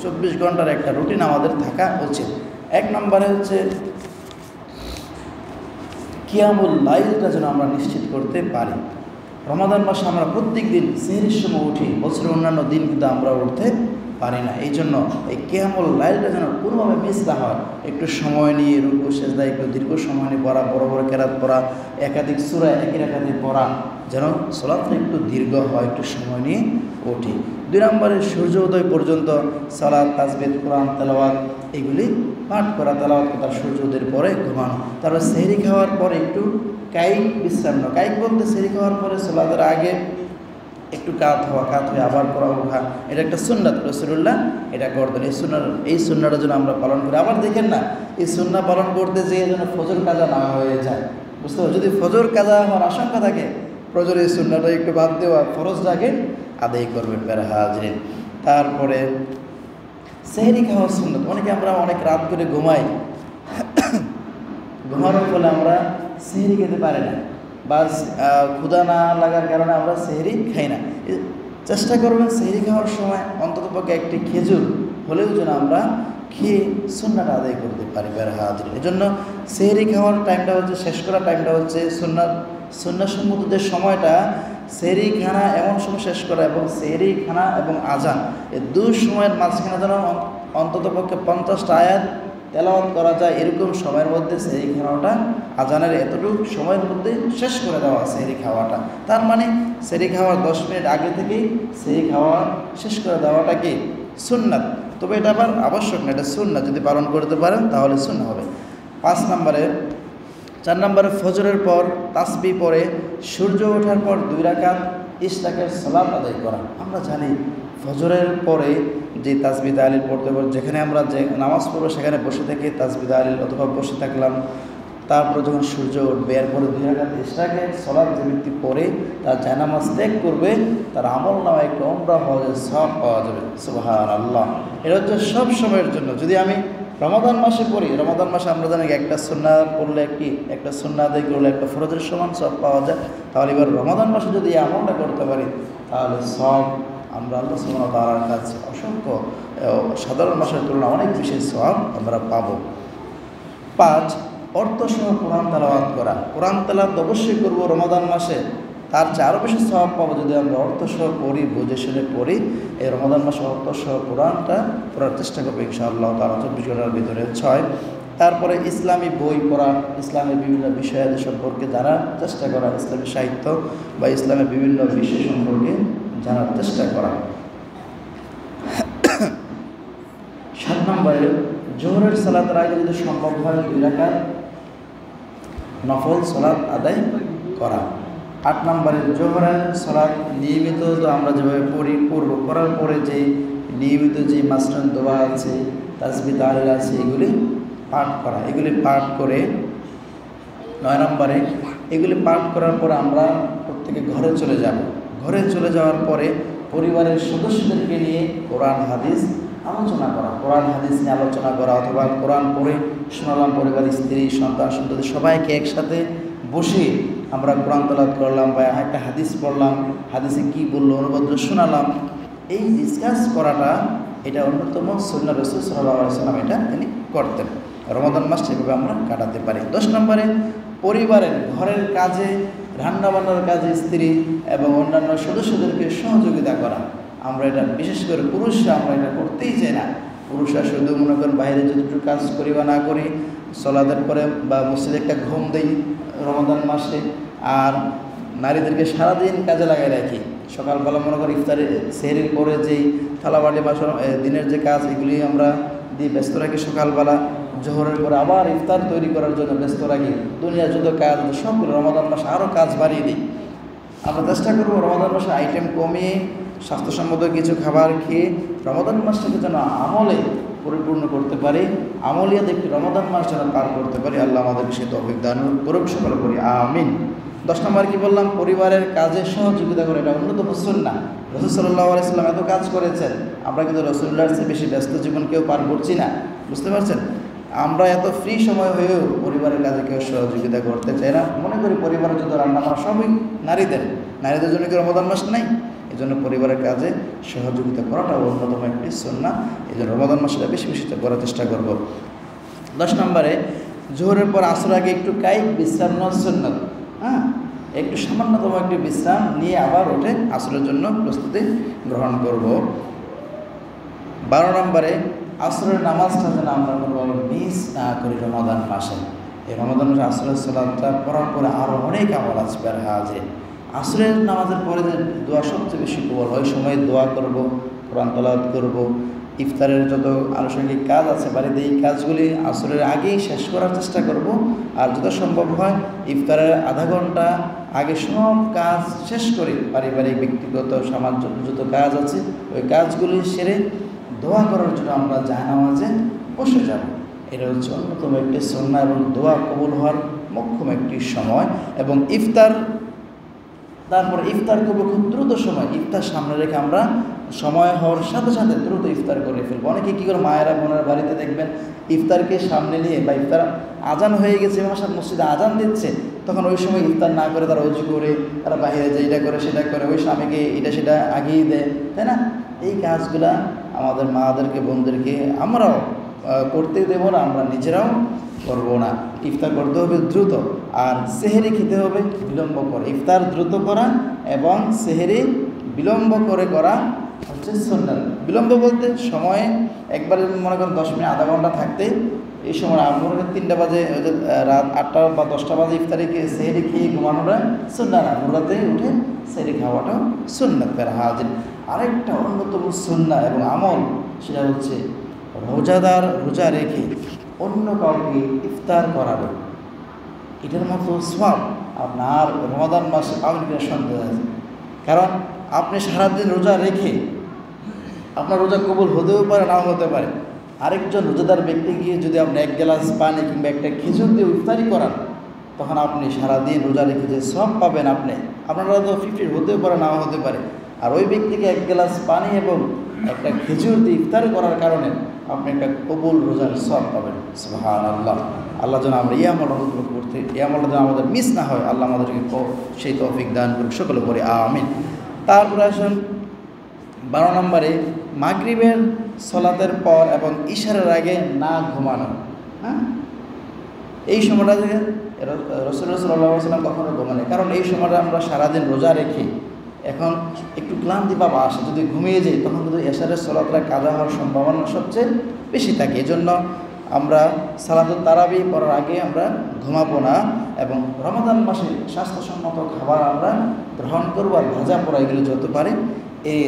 24 ঘন্টার একটা রুটিন আমাদের থাকা উচিত। 1 নম্বরে হচ্ছে কিয়ামুল লাইলটা যেন আমরা নিশ্চিত করতে পারি। রমাদান মাসে আমরা প্রত্যেক দিন সেহরির সময় উঠি, বছরের অন্যান্য দিন কিন্তু আমরা উঠতে পারি না। এই জন্য এই কিয়ামুল লাইলটা যেন কোনোভাবে মিস না হয়। একটু সময় নিয়ে রুকু সেজদা একটু দীর্ঘ সময় নিয়ে পড়া, বড় বড় কেরাত পড়া, একাধিক সূরা একই রাকাতে পড়া, যেন সালাতটা একটু দীর্ঘ হয়, একটু সময় নিয়ে উঠি। 2 নম্বরে সূর্য উদয় পর্যন্ত সালাত, তাসবিহ, কোরআন তেলাওয়াত এগুলি পাঠ করা, তেলাওয়াত করা সূর্য উদয়ের পরে ঘুমানো। তারপর সেহরি খাওয়ার পরে একটু কায়িক বিশ্রাম নেওয়া। কায়িক বলতে সেহরি খাওয়ার পরে সালাতের আগে একটু কাত হয়ে আবার পড়া ওঠা, এটা একটা সুন্নাত, রাসূলুল্লাহ এটা করতেন। এই সুন্নাটা যেন আমরা পালন করি। আবার দেখেন না, এই সুন্না পালন করতে যেয়ে যেন ফজর কাজা না হয়ে যায়, বুঝতে পারছি। যদি ফজর কাজা হওয়ার আশঙ্কা থাকে, ফজর এই সুন্নাটা একটু বাদ দেওয়া, ফরজটাকে আদায় করবেন প্যারা হাজরিন। তারপরে সেহরি খাওয়ার সুন্নাত, আমরা অনেক রাত করে ঘুমাই, ঘুমানোর ফলে আমরা সেহরি খেতে পারি না, বা ক্ষুধা না লাগার কারণে আমরা সেহরি খাই না। চেষ্টা করবেন সেহরি খাওয়ার সময় অন্ততপক্ষে একটি খেজুর হলেও যেন আমরা খেয়ে সুন্নাটা আদায় করতে পারি প্যারা হাজরিন। এই জন্য সেহরি খাওয়ার টাইমটা হচ্ছে, শেষ করার টাইমটা হচ্ছে সুন্নাহসম্মত যে সময়টা, সেহরি খানা এমন সময় শেষ করা এবং সেহরি খানা এবং আজান এই 2 সময়ের মাঝখানে যেন অন্ততপক্ষে 50টা আয়াত তেলাওয়াত করা যায়, এরকম সময়ের মধ্যে সেহরি খাওয়াটা, আজানের এতটুকু সময়ের মধ্যে শেষ করে দেওয়া সেহরি খাওয়াটা। তার মানে সেহরি খাওয়ার 10 মিনিট আগে থেকেই সেহরি খাওয়া শেষ করে দেওয়াটা কি সুন্নাত। তবে এটা আবার আবশ্যক না, এটা সুন্নাত। যদি পালন করতে পারেন তাহলে সুন্নাত হবে। 4 নম্বরে ফজরের পর তাসবিহ পড়ে সূর্য ওঠার পর 2 রাকাত ইশরাকের সালাত আদায় করা। আমরা জানি ফজরের পরে যে তাসবিহ তাহলিল পড়তে পারি, যেখানে আমরা যে নামাজ পড়বো সেখানে বসে থেকে তাসবিহ তাহলিল অথবা বসে থাকলাম। তারপরে যখন সূর্য উঠবে, এরপরে 2 রাকাত ইশরাকের সালাত যে ব্যক্তি পড়ে তার জায়নামাজ ত্যাগ করবে, তার আমল নামায় একটু উমরা হজের সওয়াব পাওয়া যাবে। সুবহানাল্লাহ। এটা হচ্ছে সব সময়ের জন্য। যদি আমি রমাদান মাসে পড়ি, রমাদান মাসে আমরা জানি একটা সুন্নাহ পড়লে একটা সুন্নাহ আদায় করলে একটা ফরজের সমান সওয়াব পাওয়া যায়। তাহলে এবার রমাদান মাসে যদি এই আমলটা করতে পারি তাহলে সওয়াব আমরা আল্লাহ সুবহানাহু ওয়া তাআলার কাছে অসংখ্য, সাধারণ মাসের তুলনায় অনেক বেশি সওয়াব আমরা পাব। 5 অর্থসহ কোরআন তেলাওয়াত করা। কোরআন তেলাওয়াত অবশ্যই করব রমাদান মাসে, তার চেয়ে আরও বেশি সওয়াব পাবো যদি আমরা অর্থসহ পড়ি, বুঝে শুনে পড়ি। এই রমাদান মাসে অর্থসহ কোরআনটা পড়ার চেষ্টা করবো ইনশাআল্লাহ তাআলা 24 ঘন্টার ভিতরে। 6 তারপরে ইসলামী বই পড়া, ইসলামের বিভিন্ন বিষয়াদি সম্পর্কে জানার চেষ্টা করা, ইসলামী সাহিত্য বা ইসলামের বিভিন্ন বিষয় সম্পর্কে জানার চেষ্টা করা। 7 নম্বরে জোহরের সালাতের আগে যদি সম্ভব হয় 2 রাকাত নফল সালাত আদায় করা। 8 নম্বরে জোহরের সালাত নিয়মিত তো আমরা যেভাবে পড়ার পরে যে নিয়মিত যে মাসনুন দোয়া আছে, তাসবিহ তাহলিল আছে, এগুলি পাঠ করা। এগুলি পাঠ করে 9 নম্বরে এগুলি পাঠ করার পরে আমরা প্রত্যেকে ঘরে চলে যাব। ঘরে চলে যাওয়ার পরে পরিবারের সদস্যদেরকে নিয়ে কোরআন হাদিস আলোচনা করা, কোরআন হাদিস নিয়ে আলোচনা করা, অথবা কোরআন পড়ে শোনালাম পরিবার, স্ত্রী, সন্তান, সন্ততি সবাইকে একসাথে বসে আমরা কোরআন তেলাওয়াত করলাম বা একটা হাদিস পড়লাম, হাদিসে কী বললো অনুবাদ শোনালাম। এই ডিসকাস করাটা এটা অন্যতম সুন্নাহ রাসূল সাল্লাল্লাহু আলাইহি ওয়াসাল্লাম এটা তিনি করতেন। রমাদান মাস সেভাবে আমরা কাটাতে পারি। 10 নম্বরে পরিবারের ঘরের কাজে, রান্নাবান্নার কাজে স্ত্রী এবং অন্যান্য সদস্যদেরকে সহযোগিতা করা। আমরা এটা বিশেষ করে পুরুষরা আমরা এটা করতেই চাই না। পুরুষরা শুধু মনে করেন বাইরে যতটুকু কাজ করি বা না করি, সালাতের পরে বা মসজিদে একটা ঘুম দেই রমাদান মাসে, আর নারীদেরকে সারাদিন কাজে লাগাই রাখি। সকালবেলা মনে করি ইফতারে সেহরির পরে যেই থালাবাটি বাসন দিনের যে কাজ এগুলি আমরা দিয়ে ব্যস্ত রাখি, সকালবেলা জোহরের পরে আবার ইফতার তৈরি করার জন্য ব্যস্ত রাখি। দুনিয়ার যত কাজ সবগুলো রমাদান মাসে আরও কাজ বাড়িয়ে দিই। আমরা চেষ্টা করবো রমাদান মাসে আইটেম কমিয়ে স্বাস্থ্যসম্মত কিছু খাবার খেয়ে রমাদান মাসটাকে যেন আমলে পরিপূর্ণ করতে পারি, আমলিয়াত একটি রমাদান মাস যেন পার করতে পারি। আল্লাহ আমাদেরকে সে তৌফিক দান করুক, সকলে করি আমিন। 10 নম্বর কি বললাম? পরিবারের কাজে সহযোগিতা করে, এটা অন্যতম সুন্নাহ। রাসূল সাল্লাল্লাহু আলাইহি ওয়াসাল্লাম এত কাজ করেছেন, আমরা কিন্তু রাসূলুল্লাহর চেয়ে বেশি ব্যস্ত জীবন কেউ পার করছি না, বুঝতে পারছেন? আমরা এত ফ্রি সময় হয়েও পরিবারের কাজে কেউ সহযোগিতা করতে চাই না। মনে করি পরিবারের যত রান্না বান্না সবই নারীদের জন্য কি রমাদান মাস নাই? এই জন্য পরিবারের কাজে সহযোগিতা করাটা অন্যতম একটি সুন্নাহ। এই জন্য রমাদান মাসে বেশি বেশি করার চেষ্টা করব। 10 নম্বরে জোহরের পর আসর আগে একটু কায়িক বিশ্রাম নেওয়া সুন্নাত। একটু সামান্যতম একটি বিশ্রাম নিয়ে আবার উঠে আসরের জন্য প্রস্তুতি গ্রহণ করব। 12 নম্বরে আসরের নামাজটা যেন আমরা কোনোভাবে মিস না করি রমাদান মাসে। এই রমাদান মাসে আসরের সালাতটা পড়ার পরে আরও অনেক আমল আসবে আর হাজির। আসরের নামাজের পরে যে দোয়া সবচেয়ে বেশি কবুল হয়, ওই সময় দোয়া করব, কোরআন তেলাওয়াত করব, ইফতারের যত আনুষঙ্গিক কাজ আছে বাড়িতে এই কাজগুলি আসরের আগেই শেষ করার চেষ্টা করব। আর যত সম্ভব হয় ইফতারের আধা ঘন্টা আগে সব কাজ শেষ করে পারিবারিক ব্যক্তিগত সামাজিক যত কাজ আছে ওই কাজগুলি সেরে দোয়া করার জন্য আমরা জায়নামাজে বসে যাব। এটা হচ্ছে অন্যতম একটি সুন্নাহ এবং দোয়া কবুল হওয়ার মোক্ষম একটি সময়। এবং তারপরে ইফতার করবো খুব দ্রুত সময়, ইফতার সামনে রেখে আমরা সময় হওয়ার সাথে সাথে দ্রুত ইফতার করে ফেলবো। অনেকে কী করে মায়েরা বোনের বাড়িতে দেখবেন ইফতারকে সামনে নিয়ে বা ইফতার আজান হয়ে গেছে এবং মসজিদে আজান দিচ্ছে, তখন ওই সময় ইফতার না করে তারা অজু করে তারা বাইরে যায়, এটা করে সেটা করে, ওই স্বামীকে এটা সেটা আগিয়ে দেয়, তাই না? এই কাজগুলা আমাদের মাদেরকে বোনদেরকে আমরাও করতে দেবো না, আমরা নিজেরাও করবো না। ইফতার করতে হবে দ্রুত, আর সেহেরি খেতে হবে বিলম্ব করে। ইফতার দ্রুত করা এবং সেহেরি বিলম্ব করে করা হচ্ছে সুন্নাত। বিলম্ব বলতে সময়ে একবারে মনে করেন 10 মিনিট আধা ঘন্টা থাকতে, এই সময় মনে করেন 3টা বাজে রাত 8টা বা 10টা বাজে ইফতারি সেহেরি খেয়ে ঘুমানোটা সুন্নাত না, রাতে উঠে সেহেরি খাওয়াটাও সুন্নাত ফের হাজির। আরেকটা অন্যতম সুন্নাহ এবং আমল সেটা হচ্ছে রোজাদার রোজা রেখে অন্য কাউকে ইফতার করাবে। এটার মতো সওয়াব আপনার রমাদান মাসে পাবেন কিনা সন্দেহ আছে। কারণ আপনি সারাদিন রোজা রেখে আপনার রোজা কবুল হতেও পারে, নাও হতে পারে। আরেকজন রোজাদার ব্যক্তি গিয়ে যদি আপনি 1 গ্লাস পানি কিংবা একটা খেজুর দিয়ে ইফতারি করান, তখন আপনি সারাদিন রোজা রেখে যে সওয়াব পাবেন আপনার তো 50 হতেও পারে, নাও হতে পারে। আর ওই ব্যক্তিকে 1 গ্লাস পানি এবং একটা খেজুর দিয়ে ইফতার করার কারণে আপনি একটা কবুল রোজার সওয়াব পাবেন। সুবহানাল্লাহ। আল্লাহ যেন আমরা এই আমলটা করতে, এই আমলটা যেন আমাদের মিস না হয়, আল্লাহ আমাদেরকে সেই তৌফিক দান করুক, সকলে পড়ে আমিন। তারপরে আসুন 12 নম্বরে মাগরিবের সালাতের পর এবং ইশারের আগে না ঘুমানো। এই সময়টা থেকে রাসূলুল্লাহ সাল্লাল্লাহু আলাইহি ওয়াসাল্লাম কখনো ঘুমানে, কারণ এই সময়টা আমরা সারাদিন রোজা রেখে এখন একটু ক্লান্তি পাবা আসে, যদি ঘুমিয়ে যাই তখন কিন্তু এশারের সালাতটা কাজা হওয়ার সম্ভাবনা সবচেয়ে বেশি থাকে। এজন্য আমরা সালাতুত তারাবি পড়ার আগে আমরা ঘুমাবো না এবং রমাদান মাসে স্বাস্থ্যসম্মত খাবার আমরা গ্রহণ করবো, আর ভাজা পোড়া এগুলো যত পারে এই